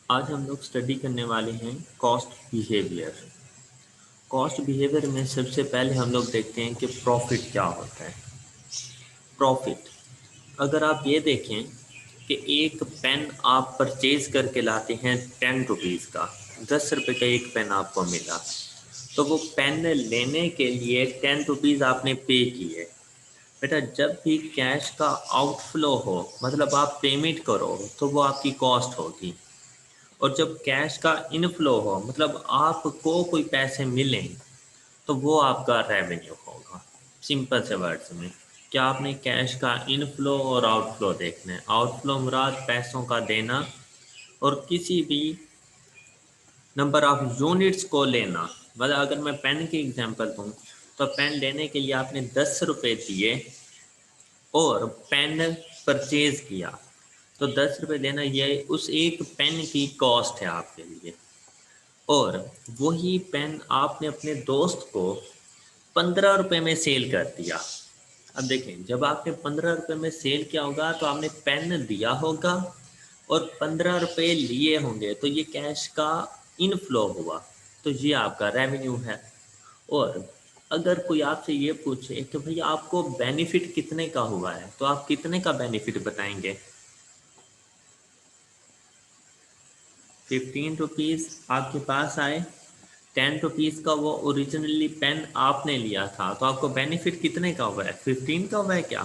आज हम लोग स्टडी करने वाले हैं कॉस्ट बिहेवियर। कॉस्ट बिहेवियर में सबसे पहले हम लोग देखते हैं कि प्रॉफिट क्या होता है। प्रॉफिट, अगर आप ये देखें कि एक पेन आप परचेज करके लाते हैं 10 रुपीज़ का, 10 रुपये का एक पेन आपको मिला, तो वो पेन लेने के लिए 10 रुपीज़ आपने पे किए। बेटा, जब भी कैश का आउटफ्लो हो, मतलब आप पेमेंट करो, तो वो आपकी कॉस्ट होगी। और जब कैश का इनफ्लो हो, मतलब आपको कोई पैसे मिलें, तो वो आपका रेवेन्यू होगा। सिंपल से वर्ड्स में, क्या आपने कैश का इनफ्लो और आउटफ्लो देखना है। आउटफ्लो मुराद पैसों का देना, और किसी भी नंबर ऑफ यूनिट्स को लेना। मतलब अगर मैं पेन की एग्जांपल दूं, तो पेन लेने के लिए आपने 10 रुपये दिए और पेन परचेज किया, तो 10 रुपये देना, ये उस एक पेन की कॉस्ट है आपके लिए। और वही पेन आपने अपने दोस्त को 15 रुपये में सेल कर दिया। अब देखें, जब आपने 15 रुपये में सेल किया होगा, तो आपने पेन दिया होगा और 15 रुपये लिए होंगे, तो ये कैश का इनफ्लो हुआ, तो ये आपका रेवेन्यू है। और अगर कोई आपसे ये पूछे कि भाई आपको बेनिफिट कितने का हुआ है, तो आप कितने का बेनिफिट बताएंगे। 15 रुपीज़ आपके पास आए, 10 रुपीज़ का वो ओरिजिनली पेन आपने लिया था, तो आपको बेनिफिट कितने का हुआ है, 15 का हुआ है क्या।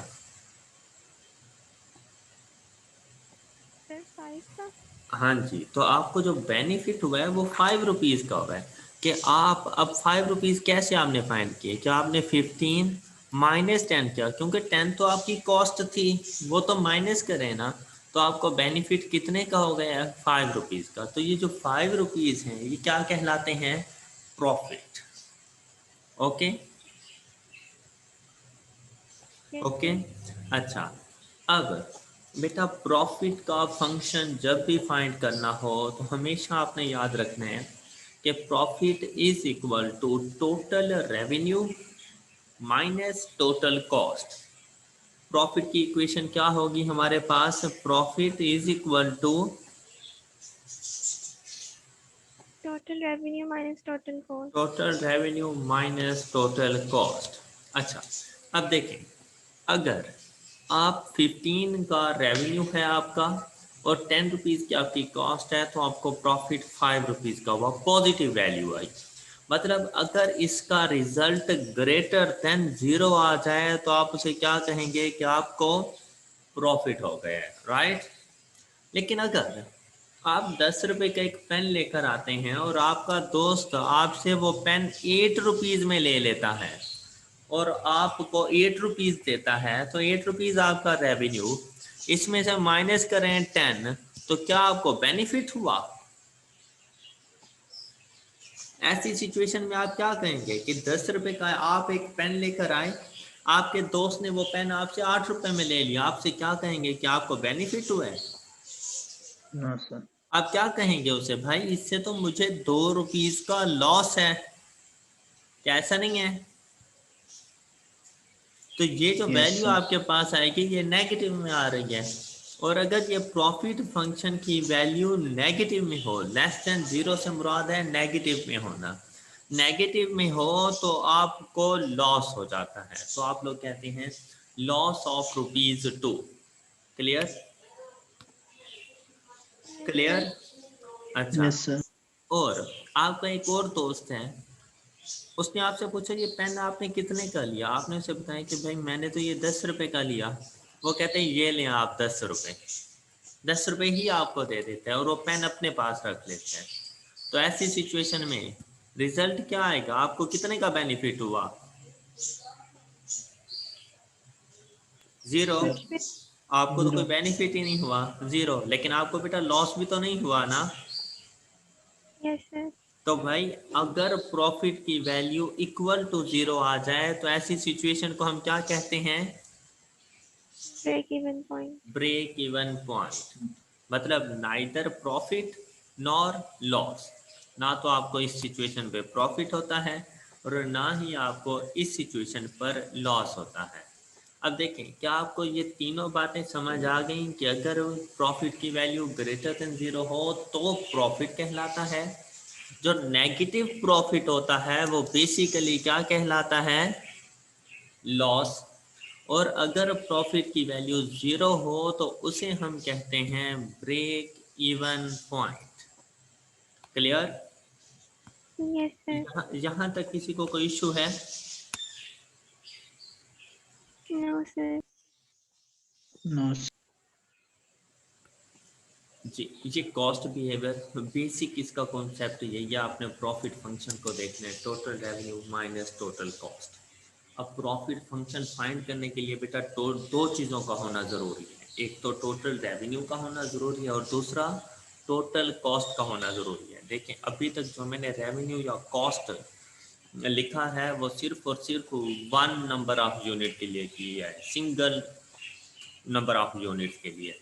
सर 5 का। हाँ जी, तो आपको जो बेनिफिट हुआ है वो 5 रुपीज़ का हुआ है। कि आप अब 5 रुपीज़ कैसे आपने फाइंड किए, क्या आपने 15 -10 किया, क्योंकि 10 तो आपकी कॉस्ट थी, वो तो माइनस करें ना, तो आपको बेनिफिट कितने का हो गया है, 5 रुपीज़ का। तो ये जो 5 रुपीज़ हैं, ये क्या कहलाते हैं, profit. Okay yes okay. Sir. अच्छा, अब बेटा, प्रॉफिट का फंक्शन जब भी फाइंड करना हो, तो हमेशा आपने याद रखना है कि profit is equal to total revenue minus total cost. Profit की इक्वेशन क्या होगी हमारे पास, profit is equal to total revenue minus total cost. Total revenue minus total cost. अच्छा, अब देखें, अगर आप 15 का रेवेन्यू है आपका और 10 रुपीज़ की आपकी कॉस्ट है, तो आपको प्रॉफिट 5 रुपीज़ का हुआ, पॉजिटिव वैल्यू आई। मतलब अगर इसका रिजल्ट ग्रेटर देन 0 आ जाए, तो आप उसे क्या कहेंगे कि आपको प्रॉफिट हो गया है, राइट। लेकिन अगर आप 10 रुपये का एक पेन लेकर आते हैं और आपका दोस्त आपसे वो पेन 8 रुपीज़ में ले लेता है और आपको 8 रुपीज़ देता है, तो 8 रुपीज़ आपका रेवेन्यू, इसमें से माइनस करें 10, तो क्या आपको बेनिफिट हुआ। ऐसी सिचुएशन में आप क्या कहेंगे कि 10 रुपये का आप एक पेन लेकर आए, आपके दोस्त ने वो पेन आपसे 8 रुपये में ले लिया, आपसे क्या कहेंगे कि आपको बेनिफिट हुआ है। No sir. आप क्या कहेंगे उसे, भाई इससे तो मुझे 2 रुपीज़ का लॉस है, क्या ऐसा नहीं है। तो ये जो यस वैल्यू सर। आपके पास आएगी, ये नेगेटिव में आ रही है। और अगर ये प्रॉफिट फंक्शन की वैल्यू नेगेटिव में हो, लेस देन 0 से मुराद है नेगेटिव में होना, नेगेटिव में हो तो आपको लॉस हो जाता है, तो आप लोग कहते हैं loss of ₹2। Clear yes clear. Sir. अच्छा, यस सर। और आपका एक और दोस्त है, उसने आपसे पूछा ये पेन आपने कितने का लिया, आपने उसे बताया कि भाई मैंने तो ये 10 रुपए का लिया। वो कहते हैं ये लें आप 10 रुपए, 10 रुपए ही आपको दे देते हैं और वो पेन अपने पास रख लेते हैं। तो ऐसी सिचुएशन में रिजल्ट क्या आएगा, आपको कितने का बेनिफिट हुआ, 0। कुछ भी। आपको तो कोई जीरो। बेनिफिट ही नहीं हुआ, 0। लेकिन आपको बेटा लॉस भी तो नहीं हुआ ना। Yes sir. तो भाई अगर प्रॉफिट की वैल्यू इक्वल टू 0 आ जाए, तो ऐसी सिचुएशन को हम क्या कहते हैं, break even point. Break even point. मतलब नाइदर प्रॉफिट नॉर लॉस, ना तो आपको इस सिचुएशन पे प्रॉफिट होता है और ना ही आपको इस सिचुएशन पर लॉस होता है। अब देखें, क्या आपको ये तीनों बातें समझ आ गई कि अगर प्रॉफिट की वैल्यू ग्रेटर देन 0 हो तो प्रॉफिट कहलाता है, जो नेगेटिव प्रॉफिट होता है वो बेसिकली क्या कहलाता है, लॉस, और अगर प्रॉफिट की वैल्यू 0 हो तो उसे हम कहते हैं break even point. Clear? Yes, sir. यहाँ तक किसी को कोई इशू है? No, sir. No, sir. जी, ये कॉस्ट बिहेवियर बेसिक इसका कॉन्सेप्ट यही है। आपने प्रॉफिट फंक्शन को देखना है, total revenue minus total cost. अब प्रॉफिट फंक्शन फाइंड करने के लिए बेटा दो चीज़ों का होना ज़रूरी है, एक तो टोटल रेवेन्यू का होना ज़रूरी है और दूसरा टोटल कॉस्ट का होना ज़रूरी है। देखें, अभी तक जो मैंने रेवेन्यू या कॉस्ट लिखा है वो सिर्फ और सिर्फ वन नंबर ऑफ यूनिट के लिए किया है, सिंगल नंबर ऑफ यूनिट्स के लिए।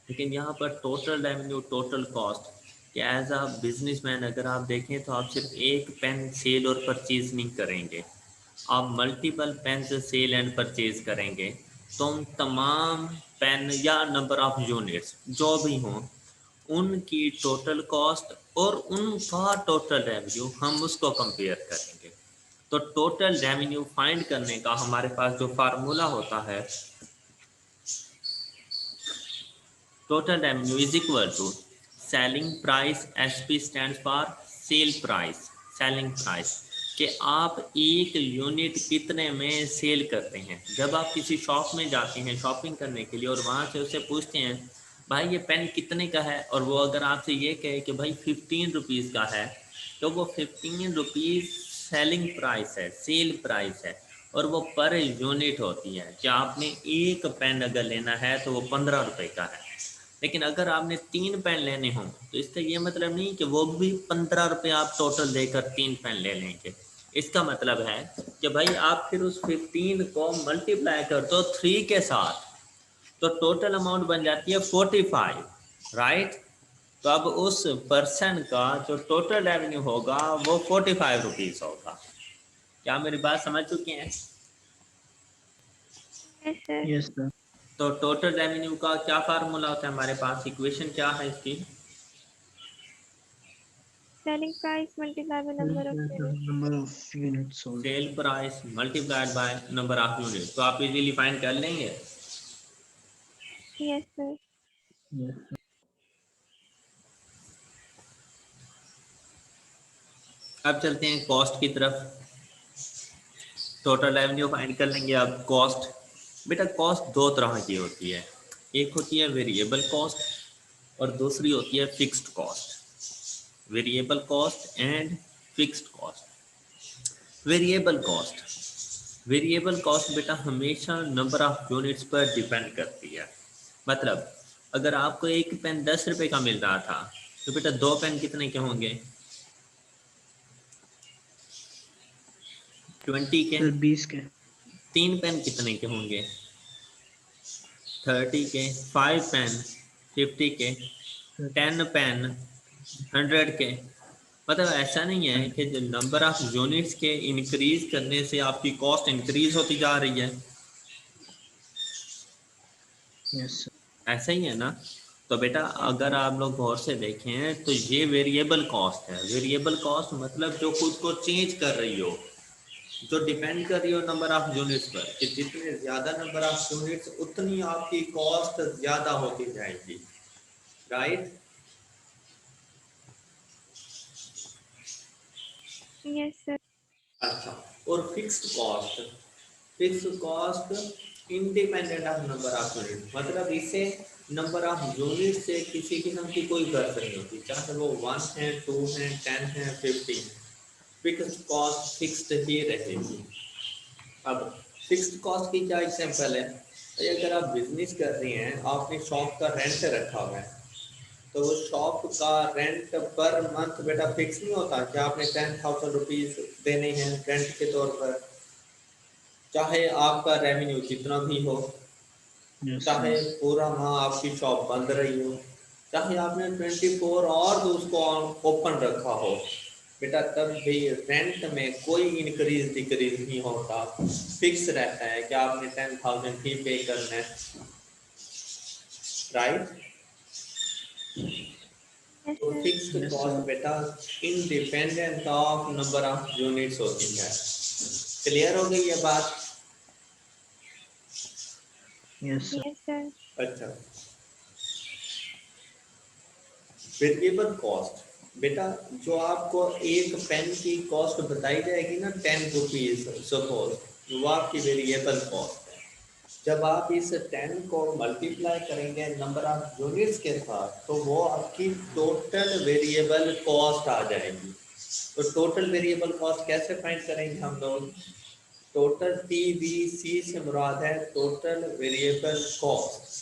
लेकिन यहाँ पर टोटल रेवेन्यू, टोटल कॉस्ट कि एज अ बिजनेसमैन अगर आप देखें तो आप सिर्फ एक पेन सेल और परचेज नहीं करेंगे, आप मल्टीपल पेन से सेल एंड परचेज करेंगे। तो उन तमाम पेन या नंबर ऑफ यूनिट्स जो भी हों उनकी टोटल कॉस्ट और उनका टोटल रेवेन्यू हम उसको कंपेयर करेंगे। तो टोटल रेवेन्यू फाइंड करने का हमारे पास जो फार्मूला होता है, total revenue is equal to selling price, SP stands for sale price, selling price, कि आप एक यूनिट कितने में सेल करते हैं। जब आप किसी शॉप में जाते हैं शॉपिंग करने के लिए और वहाँ से उससे पूछते हैं भाई ये पेन कितने का है, और वो अगर आपसे ये कहे कि भाई 15 रुपीज़ का है, तो वो 15 रुपीज़ सेलिंग प्राइस है, सेल प्राइस है, और वो पर यूनिट होती है कि आपने एक पेन अगर लेना है तो वो 15 रुपये का है। लेकिन अगर आपने 3 पेन लेने हों तो इसका ये मतलब नहीं कि वो भी 15 रुपये आप टोटल देकर 3 पेन ले लेंगे। इसका मतलब है कि भाई आप फिर उस 15 को मल्टीप्लाई कर दो 3 के साथ, तो टोटल अमाउंट बन जाती है 45, राइट? तो अब उस पर्सन का जो टोटल रेवेन्यू होगा वो 45 रुपीज़ होगा। क्या मेरी बात समझ चुके हैं? Yes, sir. Yes, sir. तो टोटल रेवेन्यू का क्या फार्मूला होता है हमारे पास, इक्वेशन क्या है इसकी? Selling price multiplied by number of units. Number of units sold. Sale price multiplied by number of unit. तो आप इजीली फाइंड कर लेंगे। Yes, sir. Yes, sir. अब चलते हैं कॉस्ट की तरफ। टोटल रेवेन्यू फाइंड कर लेंगे। अब कॉस्ट, बेटा कॉस्ट दो तरह की होती है, एक होती है वेरिएबल कॉस्ट और दूसरी होती है fixed cost. Variable cost and fixed cost. Variable cost, variable cost बेटा हमेशा नंबर ऑफ यूनिट्स पर डिपेंड करती है। मतलब अगर आपको एक पेन 10 रुपए का मिल रहा था तो बेटा 2 पेन कितने के होंगे, 20 के। Sir, 20 के। 3 पेन कितने के होंगे, 30 के। 5 पेन 50 के। 10 पेन 100 के। मतलब ऐसा नहीं है कि जो नंबर ऑफ यूनिट्स के इंक्रीज करने से आपकी कॉस्ट इंक्रीज होती जा रही है, Yes, sir. ऐसा ही है ना? तो बेटा अगर आप लोग गौर से देखें तो ये वेरिएबल कॉस्ट है। वेरिएबल कॉस्ट मतलब जो खुद को चेंज कर रही हो, जो डिपेंड कर रही हो नंबर ऑफ यूनिट्स पर, कि जितने ज़्यादा नंबर ऑफ यूनिट्स उतनी आपकी कॉस्ट ज़्यादा होती जाएगी, राइट? Yes, sir. अच्छा, और fixed cost, fixed cost independent of number of unit, मतलब इसे नंबर ऑफ यूनिट से किसी किस्म की कोई गर्ज नहीं होती, चाहे वो 1 है 2 है 10 है 50, फिक्स्ड कॉस्ट फिक्स्ड ही रहेगी। अब फिक्स्ड कॉस्ट की क्या एग्जांपल है, तो अगर आप बिजनेस कर रहे हैं, आपने शॉप का रेंट रखा हुआ है, तो वो शॉप का रेंट पर मंथ बेटा फिक्स नहीं होता कि आपने 10,000 रुपीज़ देने हैं रेंट के तौर पर, चाहे आपका रेवेन्यू कितना भी हो, Yes, चाहे sir. पूरा माह आपकी शॉप बंद रही हो, चाहे आपने 24 और उसको ओपन रखा हो, बेटा तब भी रेंट में कोई इंक्रीज डिक्रीज नहीं होता, फिक्स रहता है कि आपने 10,000 ही पे करना है, राइट। Yes, तो sir. Fixed Yes, cost sir. बेटा independent of number of units होती है। क्लियर हो गई ये बात? Yes, sir. Yes, sir. अच्छा, वेरिएबल कॉस्ट बेटा जो आपको एक पेन की कॉस्ट बताई जाएगी ना 10 रुपीज सपोज, वो आपकी वेरिएबल कॉस्ट है। जब आप इस 10 को मल्टीप्लाई करेंगे नंबर ऑफ यूनिट्स के साथ तो वो आपकी टोटल वेरिएबल कॉस्ट आ जाएगी। तो टोटल वेरिएबल कॉस्ट कैसे फाइंड करेंगे हम लोग? टोटल TVC से मुराद है टोटल वेरिएबल कॉस्ट।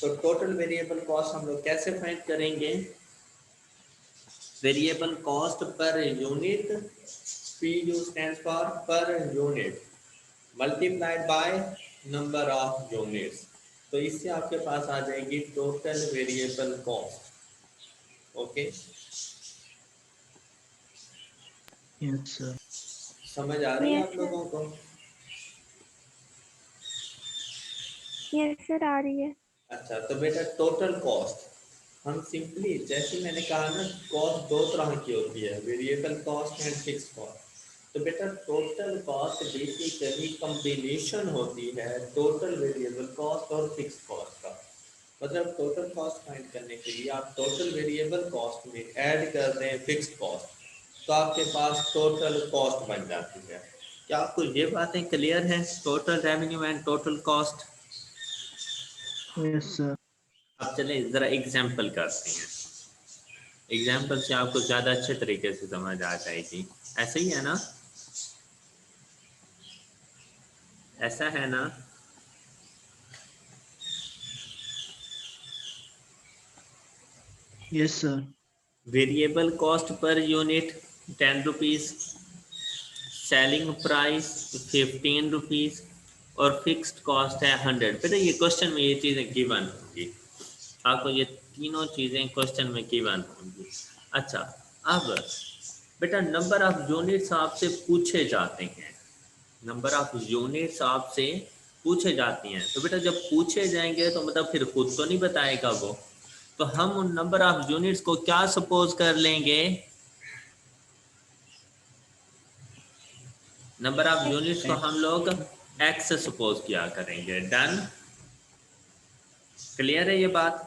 तो टोटल वेरिएबल कॉस्ट हम लोग कैसे फाइंड करेंगे? Variable cost per unit, PU stands for per unit multiplied by number of units। तो इससे आपके पास आ जाएगी total variable cost. Okay, Yes, sir. समझ आ रही है Yes, आप sir. लोगों को? Yes, sir. आ रही है. अच्छा, तो बेटा टोटल कॉस्ट हम सिंपली जैसे मैंने कहा ना, कॉस्ट दो तरह की होती है, variable cost and fix cost. तो बेटा टोटल कॉस्ट बेसिकली कॉम्बिनेशन होती है टोटल वेरिएबल कॉस्ट और फिक्स कॉस्ट का। मतलब टोटल कॉस्ट फाइंड करने के लिए आप टोटल वेरिएबल कॉस्ट में ऐड कर दें फिक्स कॉस्ट, तो आपके पास टोटल कॉस्ट बन जाती है। क्या आपको ये बातें क्लियर हैं? Total revenue and total cost. Yes, sir. अब चले ज़रा एग्जाम्पल करते हैं, एग्जाम्पल से आपको ज़्यादा अच्छे तरीके से समझ आ जाएगी। ऐसे ही है ना? ऐसा है ना? Yes, sir. Variable cost per unit 10 rupees, selling price 15 rupees और फिक्स्ड कॉस्ट है 100। बेटा ये क्वेश्चन में ये चीज़ें गिवन होंगी, आपको ये तीनों चीज़ें क्वेश्चन में गिवन होंगी। अच्छा, अब बेटा नंबर ऑफ यूनिट्स आपसे पूछे जाते हैं, नंबर ऑफ यूनिट्स आपसे पूछे जाती हैं। तो बेटा जब पूछे जाएंगे तो मतलब फिर खुद तो नहीं बताएगा वो, तो हम उन नंबर ऑफ यूनिट्स को क्या सपोज कर लेंगे? नंबर ऑफ यूनिट्स को हम लोग x सपोज किया करेंगे। डन? क्लियर है ये बात?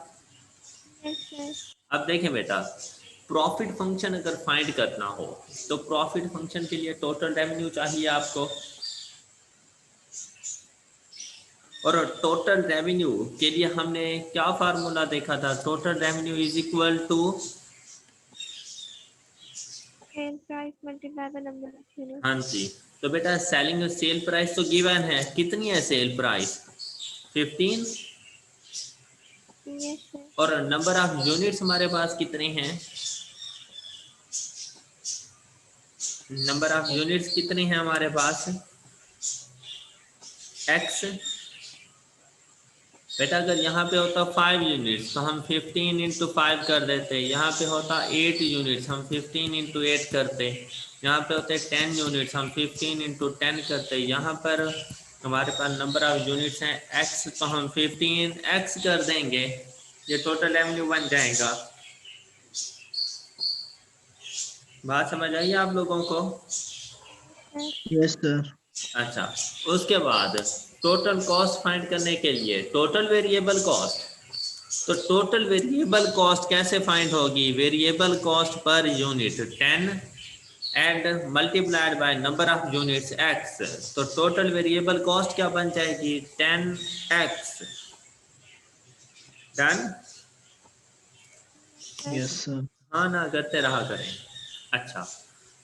Yes, sir. अब देखें बेटा, प्रॉफिट फंक्शन अगर फाइंड करना हो तो प्रॉफिट फंक्शन के लिए टोटल रेवेन्यू चाहिए आपको, और टोटल रेवेन्यू के लिए हमने क्या फार्मूला देखा था? Total revenue is equal to, Sale price multiplied by number of units. हाँ जी, तो बेटा सेलिंग सेल प्राइस तो गिवन है, कितनी है सेल प्राइस? 15। Yes, sir. और नंबर ऑफ यूनिट्स हमारे पास कितने हैं? नंबर ऑफ यूनिट्स कितने हैं हमारे पास? x। बेटा अगर यहाँ पे होता 5 यूनिट्स तो हम 15 इंटू 5 कर देते, यहाँ पे होता 8 यूनिट्स हम 15 इंटू 8 करते, यहाँ पे होते 10 यूनिट्स हम 15 इंटू 10 करते, यहाँ पर हमारे पास नंबर ऑफ यूनिट्स हैं x, तो हम 15x कर देंगे, ये टोटल रेवेन्यू बन जाएगा। बात समझ आई आप लोगों को? Yes, sir. अच्छा, उसके बाद टोटल कॉस्ट फाइंड करने के लिए टोटल वेरिएबल कॉस्ट, तो टोटल वेरिएबल कॉस्ट कैसे फाइंड होगी? Variable cost per unit 10 and multiplied by number of units x, तो टोटल वेरिएबल कॉस्ट क्या बन जाएगी? 10x। डन? Yes, sir. हाँ ना करते रहा करें। अच्छा,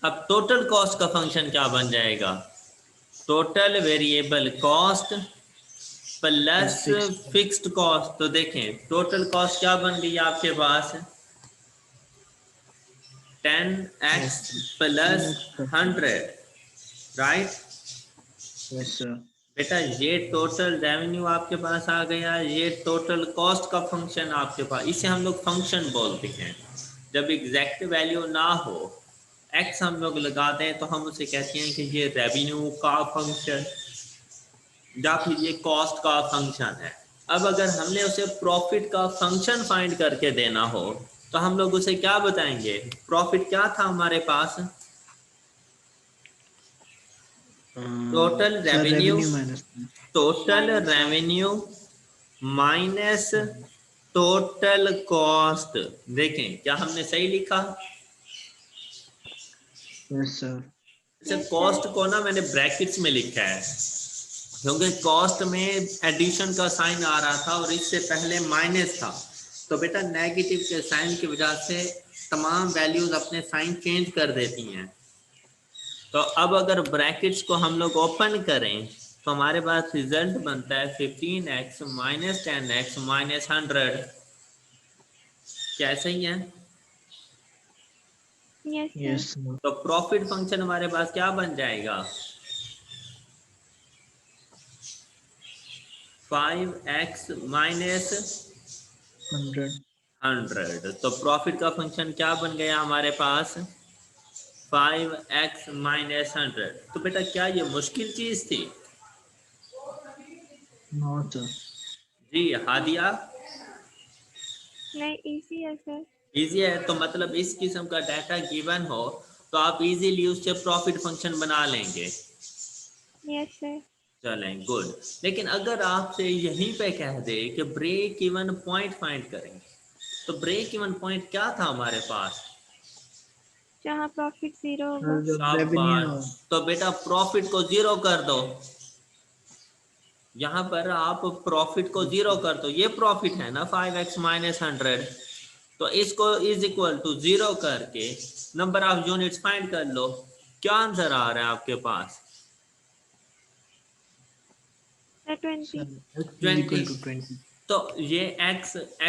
अब टोटल कॉस्ट का फंक्शन क्या बन जाएगा? Total variable cost plus Fixed. Fixed cost. तो देखें टोटल कॉस्ट क्या बन गई आपके पास? 10x plus 100, right? Yes, sir. बेटा ये टोटल रेवेन्यू आपके पास आ गया, ये टोटल कॉस्ट का फंक्शन आपके पास, इसे हम लोग फंक्शन बोलते हैं। जब एग्जैक्ट वैल्यू ना हो एक्स हम लोग लगाते हैं तो हम उसे कहते हैं कि ये रेवेन्यू का फंक्शन या फिर ये कॉस्ट का फंक्शन है। अब अगर हमने उसे प्रॉफिट का फंक्शन फाइंड करके देना हो तो हम लोग उसे क्या बताएंगे? प्रॉफिट क्या था हमारे पास? Total sir revenue, revenue minus total Minus cost. Revenue minus total cost. देखें क्या हमने सही लिखा? यस सर अच्छा, Yes, कॉस्ट sir. को ना मैंने ब्रैकेट्स में लिखा है क्योंकि कॉस्ट में एडिशन का साइन आ रहा था और इससे पहले माइनस था, तो बेटा नेगेटिव के साइन की वजह से तमाम वैल्यूज अपने साइन चेंज कर देती हैं। तो अब अगर ब्रैकेट्स को हम लोग ओपन करें तो हमारे पास रिजल्ट बनता है 15x माइनस 10x माइनस 100। क्या सही है? Yes, sir. यस सर तो प्रॉफिट फंक्शन हमारे पास क्या बन जाएगा? 5x minus 100 100। तो प्रॉफिट का फंक्शन क्या बन गया हमारे पास? 5x minus 100। तो बेटा क्या ये मुश्किल चीज थी? नो सर जी हादिया, नहीं, easy है sir. इजी है। तो मतलब इस किस्म का डाटा गिवन हो तो आप इजीली उससे प्रॉफिट फंक्शन बना लेंगे। Yes, sir. चलें, गुड। लेकिन अगर आपसे यहीं पे कह दे कि ब्रेक इवन पॉइंट फाइंड करें, तो ब्रेक इवन पॉइंट क्या था हमारे पास? जहाँ प्रॉफिट 0 होगा. सर जब रेवेन्यू शाबाश। तो बेटा प्रॉफिट को जीरो कर दो, यहाँ पर आप प्रॉफिट को जीरो कर दो। ये प्रॉफिट है ना 5x माइनस 100, तो इसको इज इक्वल टू जीरो करके नंबर ऑफ यूनिट्स फाइंड कर लो। क्या आंसर आ रहा है आपके पास? Sir, 20. Sir x is 20। Equal to 20 तो ये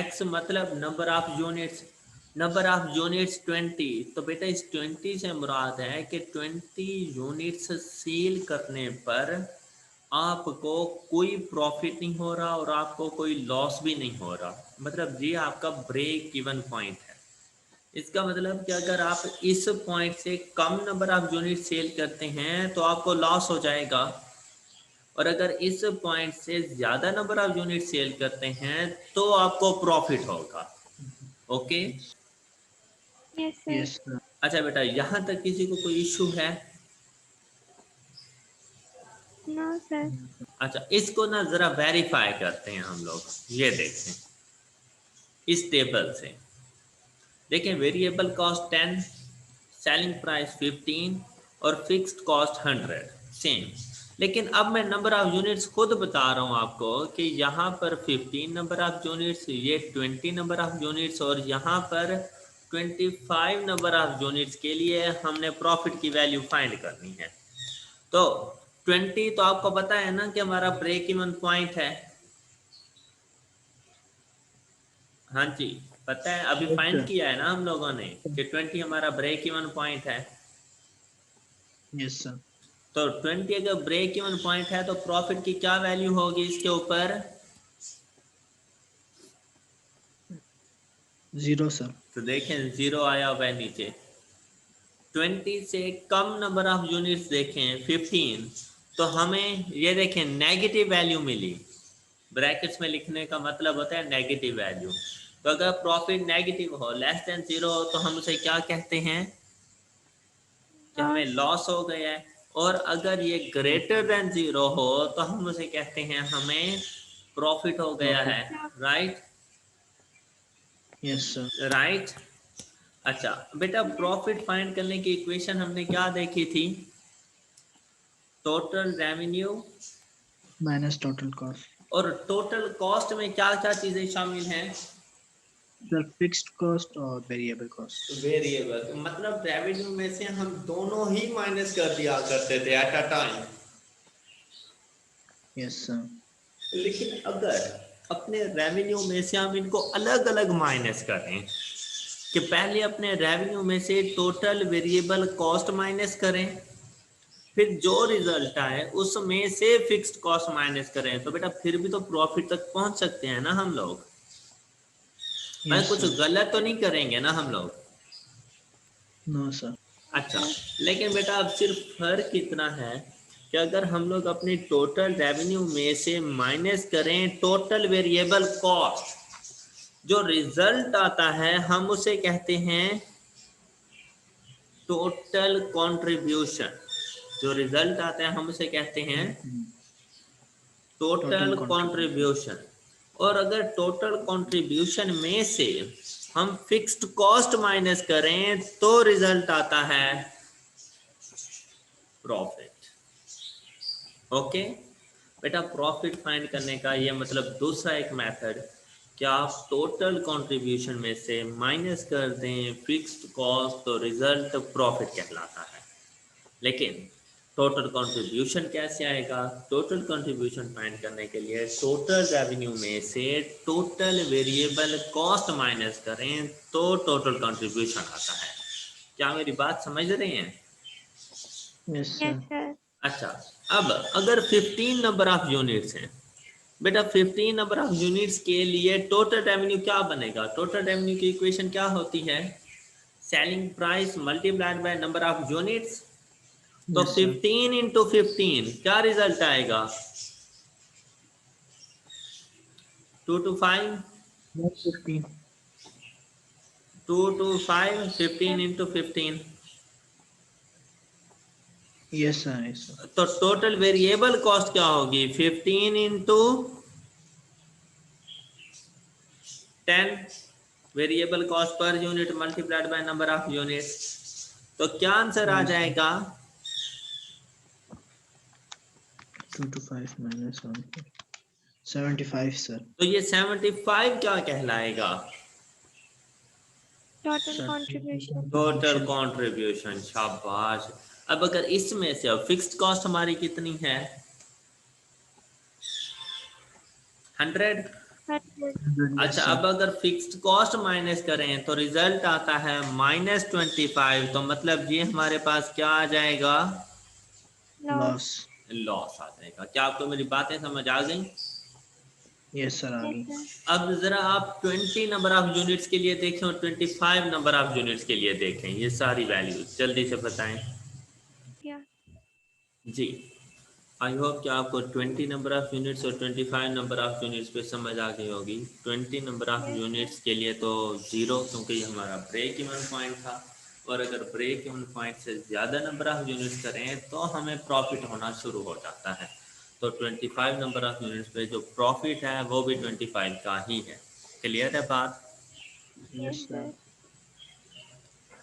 x मतलब number of units, number of units 20। तो बेटा इस 20 से मुराद है कि 20 यूनिट्स सेल करने पर आपको कोई प्रॉफिट नहीं हो रहा और आपको कोई लॉस भी नहीं हो रहा। मतलब ये आपका ब्रेक इवन पॉइंट है। इसका मतलब कि अगर आप इस पॉइंट से कम नंबर ऑफ यूनिट सेल करते हैं तो आपको लॉस हो जाएगा, और अगर इस पॉइंट से ज़्यादा नंबर ऑफ यूनिट सेल करते हैं तो आपको प्रॉफिट होगा। Okay. Yes, sir. Yes sir अच्छा बेटा, यहाँ तक किसी को कोई इशू है? No, sir. अच्छा, इसको ना ज़रा वेरीफाई करते हैं हम लोग। ये देखें इस टेबल से, देखें वेरिएबल कॉस्ट 10, सेलिंग प्राइस 15 और फिक्स्ड कॉस्ट 100 सेम। लेकिन अब मैं नंबर ऑफ यूनिट्स खुद बता रहा हूँ आपको कि यहाँ पर 15 नंबर ऑफ यूनिट्स, ये 20 नंबर ऑफ यूनिट्स और यहाँ पर 25 नंबर ऑफ यूनिट्स के लिए हमने प्रॉफिट की वैल्यू फाइंड करनी है। तो 20 तो आपको पता है ना कि हमारा ब्रेक इवन पॉइंट है। हाँ जी, पता है, अभी यस फाइंड सर किया है ना हम लोगों ने कि 20 हमारा ब्रेक इवन पॉइंट है। यस सर तो 20 अगर ब्रेक इवन पॉइंट है तो प्रॉफिट की क्या वैल्यू होगी इसके ऊपर? 0 सर तो देखें जीरो आया हुआ है नीचे। 20 से कम नंबर ऑफ यूनिट्स देखें 15, तो हमें ये देखें नेगेटिव वैल्यू मिली। ब्रैकेट्स में लिखने का मतलब होता है नेगेटिव वैल्यू। तो अगर प्रॉफिट नेगेटिव हो, लेस देन जीरो हो, तो हम उसे क्या कहते हैं कि हमें Loss. लॉस हो गया है। और अगर ये ग्रेटर देन जीरो हो तो हम उसे कहते हैं हमें प्रॉफिट हो गया है। Profit right, yes sir right. अच्छा बेटा, प्रॉफिट फाइंड करने की इक्वेशन हमने क्या देखी थी? Total revenue minus total cost और टोटल कॉस्ट में क्या क्या चीजें शामिल हैं? सर फिक्स्ड कॉस्ट और वेरिएबल कॉस्ट वेरिएबल, मतलब रेवेन्यू में से हम दोनों ही माइनस कर दिया करते थे at a time. Yes sir लेकिन अगर अपने रेवेन्यू में से हम इनको अलग अलग माइनस करें, कि पहले अपने रेवेन्यू में से टोटल वेरिएबल कॉस्ट माइनस करें, फिर जो रिजल्ट आए उसमें से फिक्स्ड कॉस्ट माइनस करें, तो बेटा फिर भी तो प्रॉफिट तक पहुंच सकते हैं ना हम लोग। मैं यस कुछ सर गलत तो नहीं करेंगे ना हम लोग? नो सर अच्छा, लेकिन बेटा अब सिर्फ फर्क इतना है कि अगर हम लोग अपनी टोटल रेवेन्यू में से माइनस करें टोटल वेरिएबल कॉस्ट, जो रिजल्ट आता है हम उसे कहते हैं टोटल कंट्रीब्यूशन। जो रिजल्ट आता है हम उसे कहते हैं टोटल Total contribution. कंट्रीब्यूशन। और अगर टोटल कंट्रीब्यूशन में से हम फिक्स्ड कॉस्ट माइनस करें तो रिजल्ट आता है प्रॉफिट। ओके बेटा, प्रॉफिट फाइंड करने का ये मतलब दूसरा एक मेथड कि आप टोटल कंट्रीब्यूशन में से माइनस कर दें फिक्स्ड कॉस्ट तो रिजल्ट प्रॉफिट कहलाता है। लेकिन टोटल कंट्रीब्यूशन कैसे आएगा? टोटल कंट्रीब्यूशन फाइंड करने के लिए टोटल रेवेन्यू में से टोटल वेरिएबल कॉस्ट माइनस करें तो टोटल कंट्रीब्यूशन आता है। क्या मेरी बात समझ रहे हैं? Yes, sir. Yes, sir. अच्छा, अब अगर 15 नंबर ऑफ यूनिट्स हैं बेटा, 15 नंबर ऑफ यूनिट्स के लिए टोटल रेवेन्यू क्या बनेगा? टोटल रेवेन्यू की इक्वेशन क्या होती है? Selling price multiplied by number of units. तो Yes, sir. 15 इंटू 15 क्या रिजल्ट आएगा? 2 to 5, 115. 2 to 5, 15 into 15। Yes, sir. Yes, sir. तो टोटल वेरिएबल कॉस्ट क्या होगी? 15 into 10 variable cost per unit multiplied by number of units. तो क्या answer आ Yes, sir. जाएगा? 2 to 5 minus 1. 75, sir. तो ये 75 क्या कहलाएगा? Total Sir. contribution. Total contribution. शाबाश। अब अगर इसमें से अब फिक्स्ड कॉस्ट हमारी कितनी है? 100। 100. अच्छा, अब अगर फिक्स्ड कॉस्ट माइनस करें तो रिजल्ट आता है -25। तो मतलब ये हमारे पास क्या आ जाएगा? Loss. Loss. लॉस आ जाएगा। क्या आपको मेरी बातें समझ आ गई? Yes, sir. Yes, Agi. sir. अब जरा आप 20 नंबर ऑफ यूनिट्स के लिए देखें और 25 नंबर ऑफ यूनिट्स के लिए देखें। ये सारी वैल्यूज जल्दी से बताएं। Yeah. जी, आई होप कि आपको 20 नंबर ऑफ यूनिट्स और 25 नंबर ऑफ यूनिट्स पे समझ आ गई होगी। 20 number of Yes, sir. Units के लिए तो 0, क्योंकि ये हमारा ब्रेक इवन पॉइंट था। और अगर ब्रेक इवन पॉइंट से ज़्यादा नंबर ऑफ यूनिट्स करें तो हमें प्रॉफिट होना शुरू हो जाता है। तो 25 नंबर ऑफ यूनिट्स पे जो प्रॉफिट है वो भी 25 का ही है। क्लियर है बात? Yes, Yes, sir. sir.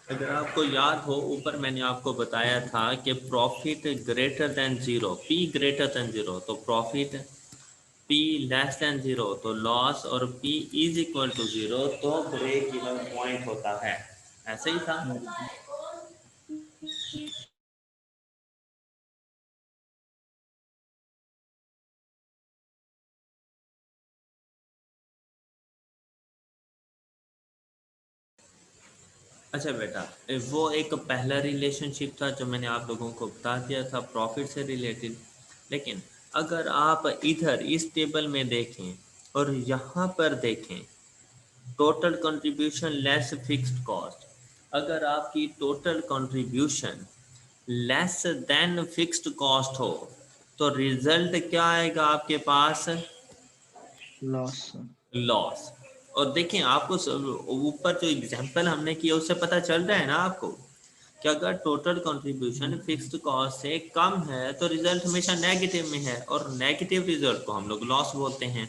अगर आपको याद हो, ऊपर मैंने आपको बताया था कि profit greater than zero, P greater than zero तो profit, P less than zero तो लॉस, और P is equal to zero तो ब्रेक इवन पॉइंट होता है। ऐसे ही था। Yes. अच्छा बेटा, वो एक पहला रिलेशनशिप था जो मैंने आप लोगों को बता दिया था प्रॉफिट से रिलेटेड। लेकिन अगर आप इधर इस टेबल में देखें और यहाँ पर देखें total contribution less fixed cost, अगर आपकी total contribution less than fixed cost हो तो रिजल्ट क्या आएगा आपके पास? Loss, sir. लॉस। और देखें, आपको ऊपर जो एग्जांपल हमने किया उससे पता चल रहा है ना आपको कि अगर टोटल कंट्रीब्यूशन फिक्स्ड कॉस्ट से कम है तो रिजल्ट हमेशा नेगेटिव में है, और नेगेटिव रिजल्ट को हम लोग लॉस बोलते हैं।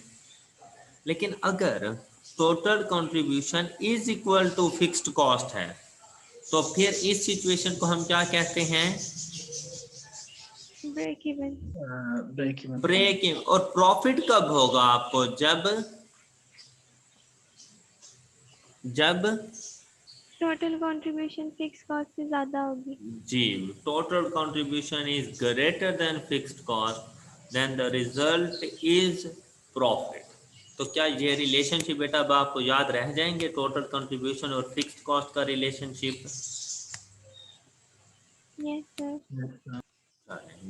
लेकिन अगर total contribution is equal to fixed cost है तो फिर इस सिचुएशन को हम क्या कहते हैं? Break even. Break even. Break even. और प्रॉफिट कब होगा आपको? जब Total contribution fixed cost से ज़्यादा होगी. जी, total contribution is greater than fixed cost then the result is profit. तो क्या ये रिलेशनशिप बेटा अब आपको याद रह जाएंगे, टोटल कंट्रीब्यूशन और फिक्स्ड कॉस्ट का relationship? Yes, sir. Yes, sir.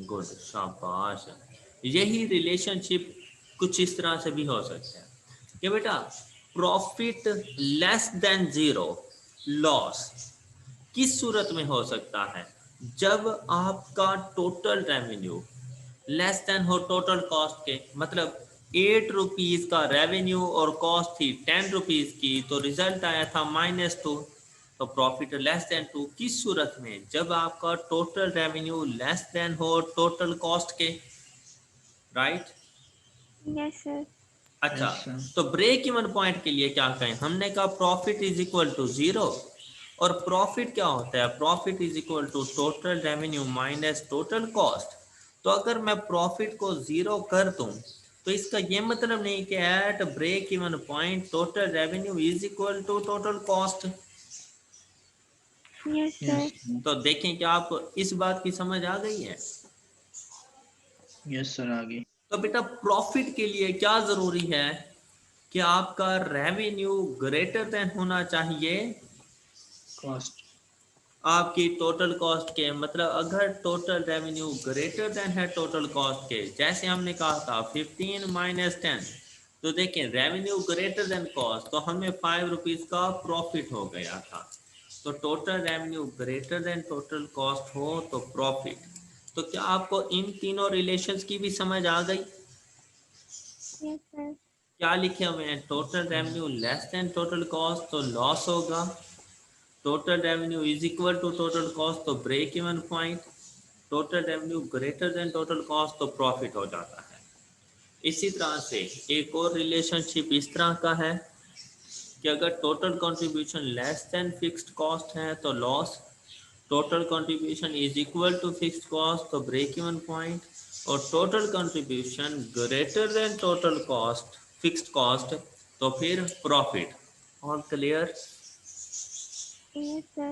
Good, शाबाश। यही रिलेशनशिप कुछ इस तरह से भी हो सकता है कि बेटा profit less than zero loss, किस सूरत में हो सकता है? जब आपका टोटल रेवेन्यू लेस देन हो टोटल कॉस्ट के, मतलब 8 रुपीज का रेवेन्यू और कॉस्ट थी 10 रुपीज की, तो रिजल्ट आया था -2, तो प्रॉफिट लेस देन 2। किस सूरत में? जब आपका टोटल रेवेन्यू लेस देन हो टोटल कॉस्ट के, राइट? Yes, sir. अच्छा, Yes, sir. तो ब्रेक इवन पॉइंट के लिए क्या कहें? हमने कहा प्रॉफिट इज इक्वल टू 0, और प्रॉफिट क्या होता है? Profit is equal to total revenue minus total cost. तो अगर मैं प्रॉफिट को 0 कर दूं, तो इसका ये मतलब नहीं कि at break even point total revenue is equal to total cost. Yes, sir. Yes, sir. तो देखें कि आप इस बात की समझ आ गई है। Yes, sir. आगे. तो बेटा प्रॉफिट के लिए क्या जरूरी है कि आपका रेवेन्यू ग्रेटर देन होना चाहिए Cost. आपकी टोटल कॉस्ट के। मतलब अगर टोटल रेवेन्यू ग्रेटर देन है टोटल कॉस्ट के, जैसे हमने कहा था 15 माइनस 10, तो देखें रेवेन्यू ग्रेटर देन कॉस्ट, तो हमें 5 रुपीज़ का प्रॉफिट हो गया था। तो total revenue greater than total cost हो तो प्रॉफिट। तो क्या आपको इन तीनों रिलेशंस की भी समझ आ गई? Yes, sir. क्या लिखे हुए हैं? Total revenue less than total cost तो लॉस होगा, total revenue is equal to total cost तो break even point, total revenue greater than total cost तो प्रॉफिट हो जाता है। इसी तरह से एक और रिलेशनशिप इस तरह का है कि अगर total contribution less than fixed cost है तो loss, total contribution is equal to fixed cost तो ब्रेक इवन पॉइंट, और total contribution greater than total cost fixed cost तो फिर profit. All clear? Yes, sir.